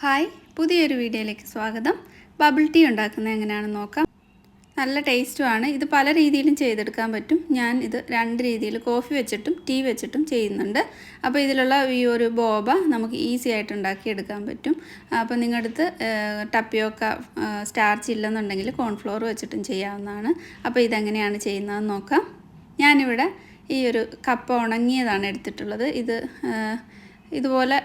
Hi, പുതിയൊരു വീഡിയോയിലേക്ക് സ്വാഗതം. ബബിൾ ടീ ഉണ്ടാക്കുന്നത് എങ്ങനെയാണെന്ന് നോക്കാം. നല്ല ടേസ്റ്റുമാണ്. ഇത് പല രീതിയിലും ചെയ്തെടുക്കാൻ പറ്റും. ഞാൻ ഇത് രണ്ട് രീതിയിൽ കോഫി വെച്ചിട്ടും ടീ വെച്ചിട്ടും ചെയ്യുന്നുണ്ട്. അപ്പോൾ ഇതിലുള്ള ഈ ഒരു ബോബ നമുക്ക് ഈസി ആയിട്ട് ഉണ്ടാക്കിയെടുക്കാൻ പറ്റും. അപ്പോൾ നിങ്ങളുടെ അടുത്ത് ടപ്പിയോക്ക സ്റ്റാർച്ച് ഇല്ലെന്നുണ്ടെങ്കിൽ കോൺഫ്ലോർ വെച്ചിട്ടും ചെയ്യാവുന്നതാണ്. അപ്പോൾ ഇതെങ്ങനെയാണ് ചെയ്യുന്നതെന്ന് നോക്കാം. ഞാനിവിടെ ഈ ഒരു കപ്പ ഉണങ്ങിയതാണ് എടുത്തിട്ടുള്ളത്. ഇതുപോലെ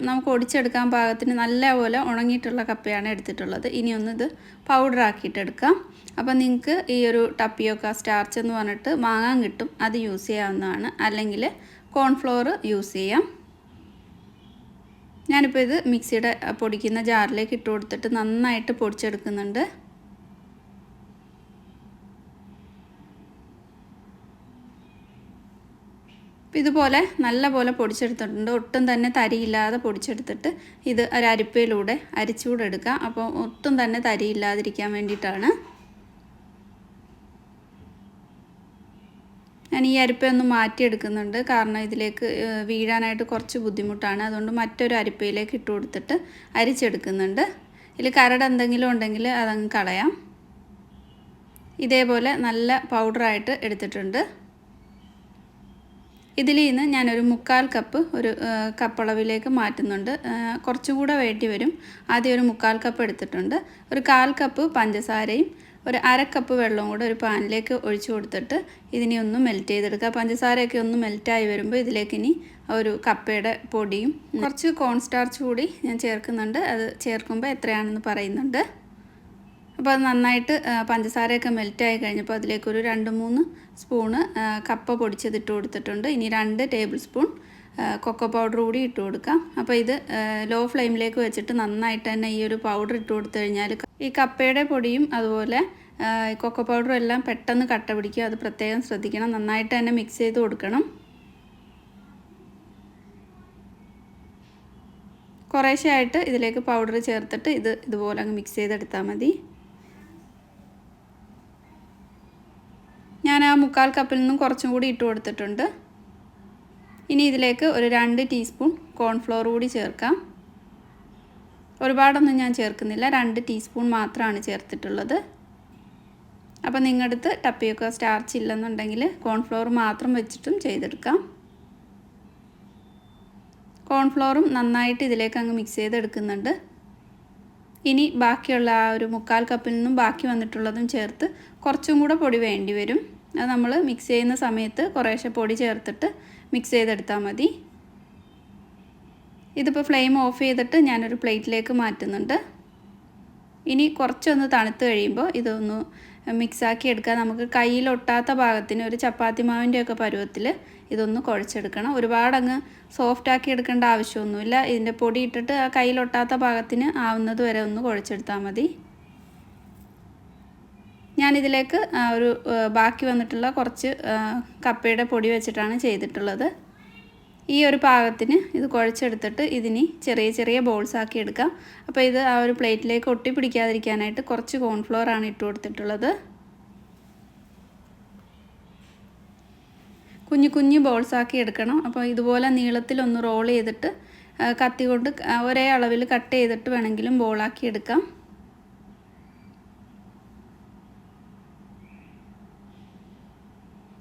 നമുക്ക് ഒടിച്ചെടുക്കാൻ പാകത്തിന് നല്ലപോലെ ഉണങ്ങിയിട്ടുള്ള കപ്പയാണ് എടുത്തിട്ടുള്ളത്. ഇനിയൊന്ന് ഇത് പൗഡർ ആക്കിയിട്ടെടുക്കാം. അപ്പോൾ നിങ്ങൾക്ക് ഈ ഒരു ടപ്പിയോക്ക സ്റ്റാർച്ച് എന്ന് പറഞ്ഞിട്ട് വാങ്ങാൻ കിട്ടും, അത് യൂസ് ചെയ്യാവുന്നതാണ്. അല്ലെങ്കിൽ കോൺഫ്ലോർ യൂസ് ചെയ്യാം. ഞാനിപ്പോൾ ഇത് മിക്സിയുടെ പൊടിക്കുന്ന ജാറിലേക്ക് ഇട്ട് കൊടുത്തിട്ട് നന്നായിട്ട് പൊടിച്ചെടുക്കുന്നുണ്ട്. ഇതുപോലെ നല്ലപോലെ പൊടിച്ചെടുത്തിട്ടുണ്ട്. ഒട്ടും തന്നെ തരിയില്ലാതെ പൊടിച്ചെടുത്തിട്ട് ഇത് ഒരു അരിപ്പയിലൂടെ അരിച്ചുകൂടെ എടുക്കാം. അപ്പോൾ ഒട്ടും തന്നെ തരിയില്ലാതിരിക്കാൻ വേണ്ടിയിട്ടാണ്. ഞാൻ ഈ അരിപ്പയൊന്ന് മാറ്റിയെടുക്കുന്നുണ്ട്, കാരണം ഇതിലേക്ക് വീഴാനായിട്ട് കുറച്ച് ബുദ്ധിമുട്ടാണ്. അതുകൊണ്ട് മറ്റൊരു അരിപ്പയിലേക്ക് ഇട്ട് കൊടുത്തിട്ട് അരിച്ചെടുക്കുന്നുണ്ട്. ഇതിൽ കരട് എന്തെങ്കിലും ഉണ്ടെങ്കിൽ അതങ്ങ് കളയാം. ഇതേപോലെ നല്ല പൗഡറായിട്ട് എടുത്തിട്ടുണ്ട്. ഇതിൽ നിന്ന് ഞാനൊരു 1/4 കപ്പ് ഒരു കപ്പളവിലേക്ക് മാറ്റുന്നുണ്ട്. കുറച്ചും കൂടെ വേണ്ടി വരും. ആദ്യം ഒരു 1/4 കപ്പ് എടുത്തിട്ടുണ്ട്. ഒരു 1/4 കപ്പ് പഞ്ചസാരയും ഒരു 1/2 കപ്പ് വെള്ളവും കൂടെ ഒരു പാനിലേക്ക് ഒഴിച്ചു കൊടുത്തിട്ട് ഇതിനെ ഒന്ന് മെൽറ്റ് ചെയ്തെടുക്കുക. പഞ്ചസാരയൊക്കെ ഒന്ന് മെൽറ്റായി വരുമ്പോൾ ഇതിലേക്ക് ഇനി ഒരു കപ്പയുടെ പൊടിയും കുറച്ച് കോൺ സ്റ്റാർച്ച് കൂടി ഞാൻ ചേർക്കുന്നുണ്ട്. അത് ചേർക്കുമ്പോൾ എത്രയാണെന്ന് പറയുന്നുണ്ട്. അപ്പോൾ അത് നന്നായിട്ട് പഞ്ചസാരയൊക്കെ മെൽറ്റായി കഴിഞ്ഞപ്പോൾ അതിലേക്കൊരു 2-3 സ്പൂണ് കപ്പ പൊടിച്ചതിട്ട് കൊടുത്തിട്ടുണ്ട്. ഇനി 2 ടേബിൾ സ്പൂൺ കൊക്കോ പൗഡർ കൂടി ഇട്ട് കൊടുക്കാം. അപ്പോൾ ഇത് ലോ ഫ്ലെയിമിലേക്ക് വെച്ചിട്ട് നന്നായിട്ട് തന്നെ ഈ ഒരു പൗഡർ ഇട്ട് കൊടുത്തു കഴിഞ്ഞാൽ ഈ കപ്പയുടെ പൊടിയും അതുപോലെ കൊക്കോ പൗഡറും എല്ലാം പെട്ടെന്ന് കട്ട പിടിക്കും. അത് പ്രത്യേകം ശ്രദ്ധിക്കണം. നന്നായിട്ട് തന്നെ മിക്സ് ചെയ്ത് കൊടുക്കണം. കുറേശ്ശെയായിട്ട് ഇതിലേക്ക് പൗഡർ ചേർത്തിട്ട് ഇതുപോലെ അങ്ങ് മിക്സ് ചെയ്തെടുത്താൽ മതി. ഞാൻ ആ 1/4 കപ്പിൽ നിന്നും കുറച്ചും കൂടി ഇട്ട് കൊടുത്തിട്ടുണ്ട്. ഇനി ഇതിലേക്ക് ഒരു 2 ടീസ്പൂൺ കോൺഫ്ലോർ കൂടി ചേർക്കാം. ഒരുപാടൊന്നും ഞാൻ ചേർക്കുന്നില്ല, 2 ടീസ്പൂൺ മാത്രമാണ് ചേർത്തിട്ടുള്ളത്. അപ്പോൾ നിങ്ങളുടെ അടുത്ത് ടപ്പിയോക്ക സ്റ്റാർച്ച് ഇല്ലെന്നുണ്ടെങ്കിൽ കോൺഫ്ലോർ മാത്രം വെച്ചിട്ടും ചെയ്തെടുക്കാം. കോൺഫ്ലോറും നന്നായിട്ട് ഇതിലേക്ക് അങ്ങ് മിക്സ് ചെയ്തെടുക്കുന്നുണ്ട്. ഇനി ബാക്കിയുള്ള ആ ഒരു 1/4 കപ്പിൽ നിന്നും ബാക്കി വന്നിട്ടുള്ളതും ചേർത്ത് കുറച്ചും കൂടെ പൊടി വേണ്ടി വരും. അത് നമ്മൾ മിക്സ് ചെയ്യുന്ന സമയത്ത് കുറേശ്ശെ പൊടി ചേർത്തിട്ട് മിക്സ് ചെയ്തെടുത്താൽ മതി. ഇതിപ്പോൾ ഫ്ലെയിം ഓഫ് ചെയ്തിട്ട് ഞാനൊരു പ്ലേറ്റിലേക്ക് മാറ്റുന്നുണ്ട്. ഇനി കുറച്ചൊന്ന് തണുത്ത് കഴിയുമ്പോൾ ഇതൊന്ന് മിക്സാക്കി എടുക്കാം. നമുക്ക് കയ്യിലൊട്ടാത്ത പാകത്തിന് ഒരു ചപ്പാത്തി മാവിൻ്റെയൊക്കെ പരുവത്തിൽ ഇതൊന്ന് കുഴച്ചെടുക്കണം. ഒരുപാടങ്ങ് സോഫ്റ്റാക്കി എടുക്കേണ്ട ആവശ്യമൊന്നുമില്ല. ഇതിൻ്റെ പൊടി ഇട്ടിട്ട് ആ കയ്യിലൊട്ടാത്ത പാകത്തിന് ആവുന്നത് വരെ ഒന്ന് കുഴച്ചെടുത്താൽ മതി. ഞാനിതിലേക്ക് ഒരു ബാക്കി വന്നിട്ടുള്ള കുറച്ച് കപ്പയുടെ പൊടി വെച്ചിട്ടാണ് ചെയ്തിട്ടുള്ളത്. ഈ ഒരു പാകത്തിന് ഇത് കുഴച്ചെടുത്തിട്ട് ഇതിനി ചെറിയ ചെറിയ ബോൾസ് ആക്കി എടുക്കാം. അപ്പോൾ ഇത് ആ ഒരു പ്ലേറ്റിലേക്ക് ഒട്ടിപ്പിടിക്കാതിരിക്കാനായിട്ട് കുറച്ച് കോൺഫ്ലോർ ആണ് ഇട്ട് കൊടുത്തിട്ടുള്ളത്. കുഞ്ഞു കുഞ്ഞു ബോൾസ് ആക്കി എടുക്കണം. അപ്പോൾ ഇതുപോലെ നീളത്തിലൊന്ന് റോൾ ചെയ്തിട്ട് കത്തി കൊണ്ട് ഒരേ അളവിൽ കട്ട് ചെയ്തിട്ട് വേണമെങ്കിലും ബോളാക്കി എടുക്കാം.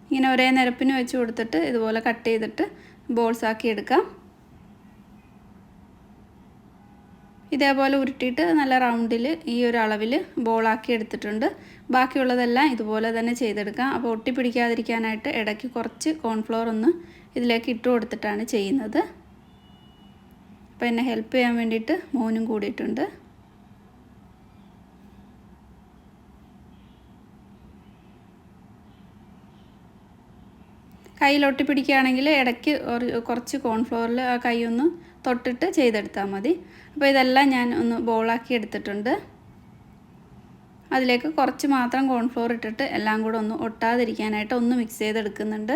ഇങ്ങനെ ഒരേ നിരപ്പിന് വെച്ച് കൊടുത്തിട്ട് ഇതുപോലെ കട്ട് ചെയ്തിട്ട് ബോൾസ് ആക്കി എടുക്കാം. ഇതേപോലെ ഉരുട്ടിയിട്ട് നല്ല റൗണ്ടിൽ ഈ ഒരു അളവിൽ ബോളാക്കി എടുത്തിട്ടുണ്ട്. ബാക്കിയുള്ളതെല്ലാം ഇതുപോലെ തന്നെ ചെയ്തെടുക്കാം. അപ്പോൾ ഒട്ടിപ്പിടിക്കാതിരിക്കാനായിട്ട് ഇടയ്ക്ക് കുറച്ച് കോൺഫ്ലോർ ഒന്ന് ഇതിലേക്ക് ഇട്ട് കൊടുത്തിട്ടാണ് ചെയ്യുന്നത്. അപ്പോൾ എന്നെ ഹെൽപ്പ് ചെയ്യാൻ വേണ്ടിയിട്ട് മോനും കൂടിയിട്ടുണ്ട്. കയ്യിൽ ഒട്ടിപ്പിടിക്കുകയാണെങ്കിൽ ഇടയ്ക്ക് കുറച്ച് കോൺഫ്ലോറിൽ ആ കൈ ഒന്ന് തൊട്ടിട്ട് ചെയ്തെടുത്താൽ മതി. അപ്പോൾ ഇതെല്ലാം ഞാൻ ഒന്ന് ബോളാക്കി എടുത്തിട്ടുണ്ട്. അതിലേക്ക് കുറച്ച് മാത്രം കോൺഫ്ലോർ ഇട്ടിട്ട് എല്ലാം കൂടെ ഒന്ന് ഒട്ടാതിരിക്കാനായിട്ട് ഒന്ന് മിക്സ് ചെയ്തെടുക്കുന്നുണ്ട്.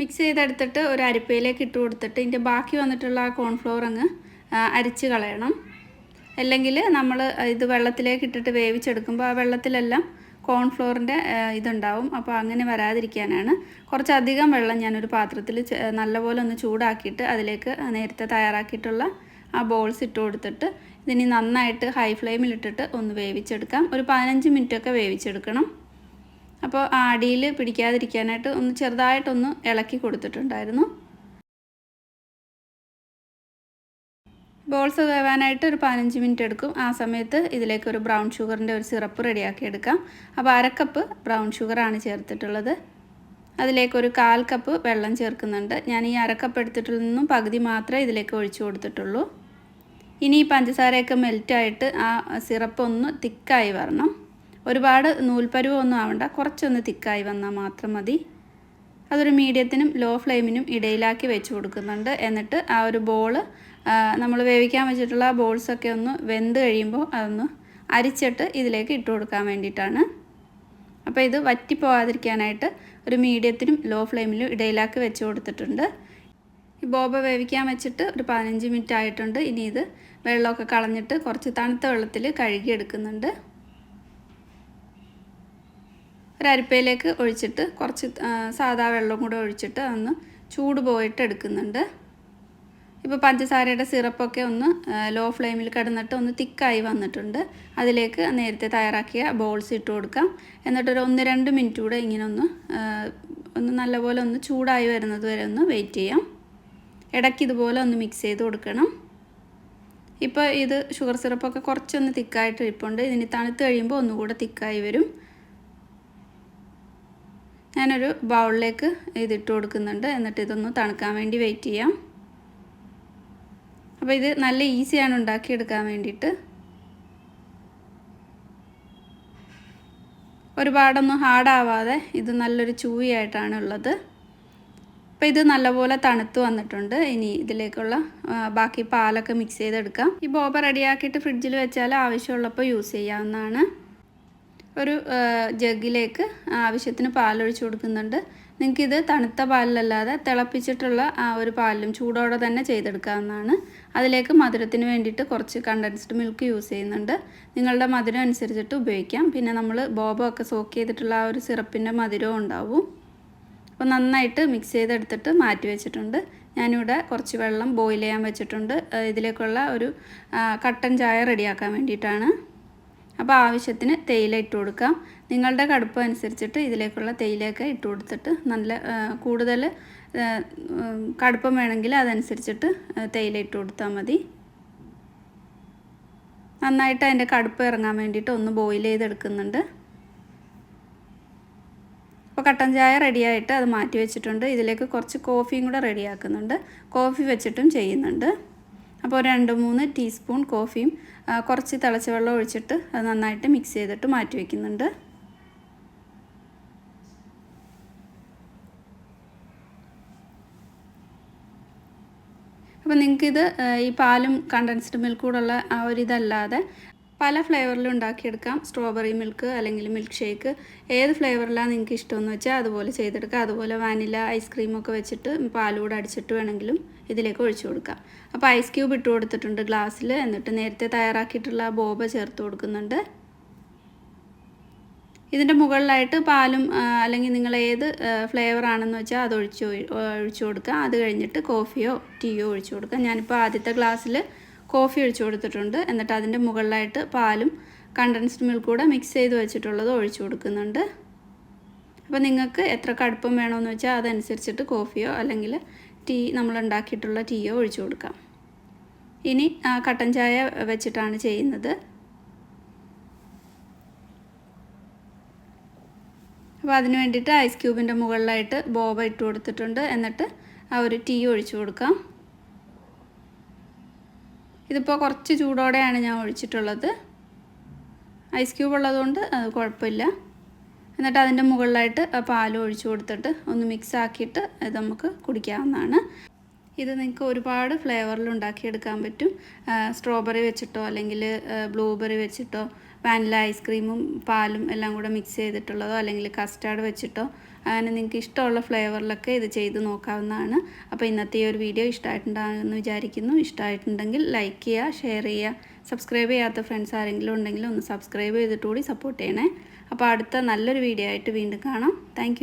മിക്സ് ചെയ്തെടുത്തിട്ട് ഒരു അരിപ്പയിലേക്ക് ഇട്ട് കൊടുത്തിട്ട് ഇതിൻ്റെ ബാക്കി വന്നിട്ടുള്ള ആ കോൺഫ്ലോർ അങ്ങ് അരിച്ച് കളയണം. അല്ലെങ്കിൽ നമ്മൾ ഇത് വെള്ളത്തിലേക്ക് ഇട്ടിട്ട് വേവിച്ചെടുക്കുമ്പോൾ ആ വെള്ളത്തിലെല്ലാം കോൺഫ്ലോറിൻ്റെ ഇതുണ്ടാവും. അപ്പോൾ അങ്ങനെ വരാതിരിക്കാനാണ് കുറച്ചധികം വെള്ളം ഞാനൊരു പാത്രത്തിൽ നല്ലപോലെ ഒന്ന് ചൂടാക്കിയിട്ട് അതിലേക്ക് നേരത്തെ തയ്യാറാക്കിയിട്ടുള്ള ആ ബോൾസ് ഇട്ട് കൊടുത്തിട്ട് ഇതിനി നന്നായിട്ട് ഹൈ ഫ്ലെയിമിലിട്ടിട്ട് ഒന്ന് വേവിച്ചെടുക്കാം. ഒരു 15 മിനിറ്റൊക്കെ വേവിച്ചെടുക്കണം. അപ്പോൾ അടിയിൽ പിടിക്കാതിരിക്കാനായിട്ട് ഒന്ന് ചെറുതായിട്ടൊന്ന് ഇളക്കി കൊടുത്തിട്ടുണ്ടായിരുന്നു. ബോൾസ് വേവാനായിട്ട് ഒരു 15 മിനിറ്റ് എടുക്കും. ആ സമയത്ത് ഇതിലേക്ക് ഒരു ബ്രൗൺ ഷുഗറിൻ്റെ ഒരു സിറപ്പ് റെഡിയാക്കി എടുക്കാം. അപ്പോൾ 1/2 കപ്പ് ബ്രൗൺ ഷുഗറാണ് ചേർത്തിട്ടുള്ളത്. അതിലേക്ക് ഒരു 1/4 കപ്പ് വെള്ളം ചേർക്കുന്നുണ്ട്. ഞാൻ ഈ 1/2 കപ്പ് എടുത്തിട്ടുള്ള നിന്നും പകുതി മാത്രമേ ഇതിലേക്ക് ഒഴിച്ചു കൊടുത്തിട്ടുള്ളൂ. ഇനി ഈ പഞ്ചസാരയൊക്കെ മെൽറ്റായിട്ട് ആ സിറപ്പ് ഒന്ന് തിക്കായി വരണം. ഒരുപാട് നൂൽപ്പരുവൊന്നും ആവണ്ട, കുറച്ചൊന്ന് തിക്കായി വന്നാൽ മാത്രം മതി. അതൊരു മീഡിയത്തിനും ലോ ഫ്ലെയിമിനും ഇടയിലാക്കി വെച്ച് കൊടുക്കുന്നുണ്ട്. എന്നിട്ട് ആ ഒരു ബോള് നമ്മൾ വേവിക്കാൻ വെച്ചിട്ടുള്ള ബോൾസൊക്കെ ഒന്ന് വെന്ത് കഴിയുമ്പോൾ അതൊന്ന് അരിച്ചിട്ട് ഇതിലേക്ക് ഇട്ട് കൊടുക്കാൻ വേണ്ടിയിട്ടാണ്. അപ്പോൾ ഇത് വറ്റിപ്പോകാതിരിക്കാനായിട്ട് ഒരു മീഡിയത്തിനും ലോ ഫ്ലെയിമിലും ഇടയിലാക്കി വെച്ച് കൊടുത്തിട്ടുണ്ട്. ഈ ബോബ വേവിക്കാൻ വെച്ചിട്ട് ഒരു 15 മിനിറ്റ് ആയിട്ടുണ്ട്. ഇനി ഇത് വെള്ളമൊക്കെ കളഞ്ഞിട്ട് കുറച്ച് തണുത്ത വെള്ളത്തിൽ കഴുകിയെടുക്കുന്നുണ്ട്. ഒരു അരിപ്പയിലേക്ക് ഒഴിച്ചിട്ട് കുറച്ച് സാദാ വെള്ളം കൂടെ ഒഴിച്ചിട്ട് ഒന്ന് ചൂട് പോയിട്ട് എടുക്കുന്നുണ്ട്. ഇപ്പോൾ പഞ്ചസാരയുടെ സിറപ്പൊക്കെ ഒന്ന് ലോ ഫ്ലെയിമിൽ കിടന്നിട്ട് ഒന്ന് തിക്കായി വന്നിട്ടുണ്ട്. അതിലേക്ക് നേരത്തെ തയ്യാറാക്കിയ ബോൾസ് ഇട്ട് കൊടുക്കാം. എന്നിട്ടൊരു 1-2 മിനിറ്റ് കൂടെ ഇങ്ങനെ ഒന്ന് നല്ലപോലെ ഒന്ന് ചൂടായി വരുന്നത് വരെ ഒന്ന് വെയിറ്റ് ചെയ്യാം. ഇടയ്ക്ക് ഇതുപോലെ ഒന്ന് മിക്സ് ചെയ്ത് കൊടുക്കണം. ഇപ്പോൾ ഇത് ഷുഗർ സിറപ്പൊക്കെ കുറച്ചൊന്ന് തിക്കായിട്ട് ഇരിപ്പുണ്ട്. ഇതിന് തണുത്ത് കഴിയുമ്പോൾ ഒന്നുകൂടെ തിക്കായി വരും. ഞാനൊരു ബൗളിലേക്ക് ഇതിട്ട് കൊടുക്കുന്നുണ്ട്. എന്നിട്ട് ഇതൊന്ന് തണുക്കാൻ വേണ്ടി വെയിറ്റ് ചെയ്യാം. അപ്പോൾ ഇത് നല്ല ഈസിയാണ് ഉണ്ടാക്കിയെടുക്കാൻ വേണ്ടിയിട്ട്. ഒരുപാടൊന്നും ഹാർഡാവാതെ ഇത് നല്ലൊരു ചൂയായിട്ടാണ് ഉള്ളത്. അപ്പോൾ ഇത് നല്ലപോലെ തണുത്ത് വന്നിട്ടുണ്ട്. ഇനി ഇതിലേക്കുള്ള ബാക്കി പാലൊക്കെ മിക്സ് ചെയ്തെടുക്കാം. ഈ ബോബ റെഡിയാക്കിയിട്ട് ഫ്രിഡ്ജിൽ വെച്ചാൽ ആവശ്യമുള്ളപ്പോൾ യൂസ് ചെയ്യാവുന്നതാണ്. ഒരു ജഗ്ഗിലേക്ക് ആവശ്യത്തിന് പാലൊഴിച്ച് കൊടുക്കുന്നുണ്ട്. നിങ്ങൾക്കിത് തണുത്ത പാലിലല്ലാതെ തിളപ്പിച്ചിട്ടുള്ള ആ ഒരു പാലിലും ചൂടോടെ തന്നെ ചെയ്തെടുക്കാവുന്നതാണ്. അതിലേക്ക് മധുരത്തിന് വേണ്ടിയിട്ട് കുറച്ച് കണ്ടൻസ്ഡ് മിൽക്ക് യൂസ് ചെയ്യുന്നുണ്ട്. നിങ്ങളുടെ മധുരം അനുസരിച്ചിട്ട് ഉപയോഗിക്കാം. പിന്നെ നമ്മൾ ബോബ ഒക്കെ സോക്ക് ചെയ്തിട്ടുള്ള ആ ഒരു സിറപ്പിൻ്റെ മധുരവും ഉണ്ടാവും. അപ്പോൾ നന്നായിട്ട് മിക്സ് ചെയ്തെടുത്തിട്ട് മാറ്റി വെച്ചിട്ടുണ്ട്. ഞാനിവിടെ കുറച്ച് വെള്ളം ബോയിൽ ചെയ്യാൻ വെച്ചിട്ടുണ്ട്. ഇതിലേക്കുള്ള ഒരു കട്ടൻ ചായ റെഡിയാക്കാൻ വേണ്ടിയിട്ടാണ്. അപ്പോൾ ആവശ്യത്തിന് തേയില ഇട്ട് കൊടുക്കാം. നിങ്ങളുടെ കടുപ്പം അനുസരിച്ചിട്ട് ഇതിലേക്കുള്ള തേയിലയൊക്കെ ഇട്ട് കൊടുത്തിട്ട് നല്ല കൂടുതൽ കടുപ്പം വേണമെങ്കിൽ അതനുസരിച്ചിട്ട് തേയില ഇട്ട് കൊടുത്താൽ മതി. നന്നായിട്ട് അതിൻ്റെ കടുപ്പം ഇറങ്ങാൻ വേണ്ടിയിട്ട് ഒന്ന് ബോയിൽ ചെയ്തെടുക്കുന്നുണ്ട്. അപ്പോൾ കട്ടൻ ചായ റെഡിയായിട്ട് അത് മാറ്റി വെച്ചിട്ടുണ്ട്. ഇതിലേക്ക് കുറച്ച് കോഫിയും കൂടെ റെഡിയാക്കുന്നുണ്ട്. കോഫി വെച്ചിട്ടും ചെയ്യുന്നുണ്ട്. അപ്പോൾ 2-3 ടീസ്പൂൺ കോഫിയും കുറച്ച് തിളച്ച വെള്ളം ഒഴിച്ചിട്ട് അത് നന്നായിട്ട് മിക്സ് ചെയ്തിട്ട് മാറ്റി വയ്ക്കുന്നുണ്ട്. അപ്പോൾ നിങ്ങൾക്കിത് ഈ പാലും കണ്ടൻസ്ഡ് മിൽക്കൂടുള്ള ആ ഒരു ഇതല്ലാതെ പല ഫ്ലേവറിലും ഉണ്ടാക്കിയെടുക്കാം. സ്ട്രോബെറി മിൽക്ക് അല്ലെങ്കിൽ മിൽക്ക് ഷേക്ക്, ഏത് ഫ്ലേവറിലാണ് നിങ്ങൾക്ക് ഇഷ്ടമെന്ന് വെച്ചാൽ അതുപോലെ ചെയ്തെടുക്കാം. അതുപോലെ വാനില ഐസ്ക്രീമൊക്കെ വെച്ചിട്ട് പാലൂടെ അടിച്ചിട്ട് വേണമെങ്കിലും ഇതിലേക്ക് ഒഴിച്ചു കൊടുക്കാം. അപ്പോൾ ഐസ് ക്യൂബ് ഇട്ട് കൊടുത്തിട്ടുണ്ട് ഗ്ലാസ്സിൽ. എന്നിട്ട് നേരത്തെ തയ്യാറാക്കിയിട്ടുള്ള ബോബ ചേർത്ത് കൊടുക്കുന്നുണ്ട്. ഇതിൻ്റെ മുകളിലായിട്ട് പാലും അല്ലെങ്കിൽ നിങ്ങൾ ഏത് ഫ്ലേവറാണെന്ന് വെച്ചാൽ അത് ഒഴിച്ചു കൊടുക്കുക. അത് കഴിഞ്ഞിട്ട് കോഫിയോ ടീയോ ഒഴിച്ചു കൊടുക്കുക. ഞാനിപ്പോൾ ആദ്യത്തെ ഗ്ലാസ്സിൽ കോഫി ഒഴിച്ചു കൊടുത്തിട്ടുണ്ട്. എന്നിട്ട് അതിൻ്റെ മുകളിലായിട്ട് പാലും കണ്ടൻസ്ഡ് മിൽക്ക് കൂടെ മിക്സ് ചെയ്ത് വെച്ചിട്ടുള്ളത് ഒഴിച്ചു കൊടുക്കുന്നുണ്ട്. അപ്പോൾ നിങ്ങൾക്ക് എത്ര കടുപ്പം വേണമെന്ന് വെച്ചാൽ അതനുസരിച്ചിട്ട് കോഫിയോ അല്ലെങ്കിൽ ടീ നമ്മളുണ്ടാക്കിയിട്ടുള്ള ടീയോ ഒഴിച്ചു കൊടുക്കാം. ഇനി കട്ടൻ ചായ വെച്ചിട്ടാണ് ചെയ്യുന്നത്. അപ്പോൾ അതിന് വേണ്ടിയിട്ട് ഐസ് ക്യൂബിൻ്റെ മുകളിലായിട്ട് ബോബ ഇട്ട് കൊടുത്തിട്ടുണ്ട്. എന്നിട്ട് ആ ഒരു ടീ ഒഴിച്ചു കൊടുക്കാം. ഇതിപ്പോൾ കുറച്ച് ചൂടോടെയാണ് ഞാൻ ഒഴിച്ചിട്ടുള്ളത്. ഐസ് ക്യൂബ് ഉള്ളതുകൊണ്ട് അത് കുഴപ്പമില്ല. എന്നിട്ട് അതിൻ്റെ മുകളിലായിട്ട് പാലും ഒഴിച്ചു കൊടുത്തിട്ട് ഒന്ന് മിക്സ് ആക്കിയിട്ട് ഇത് നമുക്ക് കുടിക്കാവുന്നതാണ്. ഇത് നിങ്ങൾക്ക് ഒരുപാട് ഫ്ലേവറിൽ ഉണ്ടാക്കിയെടുക്കാൻ പറ്റും. സ്ട്രോബെറി വെച്ചിട്ടോ അല്ലെങ്കിൽ ബ്ലൂബെറി വെച്ചിട്ടോ വാനില ഐസ്ക്രീമും പാലും എല്ലാം കൂടെ മിക്സ് ചെയ്തിട്ടുള്ളതോ അല്ലെങ്കിൽ കസ്റ്റാർഡ് വെച്ചിട്ടോ അങ്ങനെ നിങ്ങൾക്ക് ഇഷ്ടമുള്ള ഫ്ലേവറിലൊക്കെ ഇത് ചെയ്ത് നോക്കാവുന്നതാണ്. അപ്പോൾ ഇന്നത്തെ ഈ ഒരു വീഡിയോ ഇഷ്ടമായിട്ടുണ്ടാകുമെന്ന് വിചാരിക്കുന്നു. ഇഷ്ടമായിട്ടുണ്ടെങ്കിൽ ലൈക്ക് ചെയ്യുക, ഷെയർ ചെയ്യുക. സബ്സ്ക്രൈബ് ചെയ്യാത്ത ഫ്രണ്ട്സ് ആരെങ്കിലും ഉണ്ടെങ്കിൽ ഒന്ന് സബ്സ്ക്രൈബ് ചെയ്തിട്ട് കൂടി സപ്പോർട്ട് ചെയ്യണേ. അപ്പോൾ അടുത്ത നല്ലൊരു വീഡിയോ ആയിട്ട് വീണ്ടും കാണാം. താങ്ക്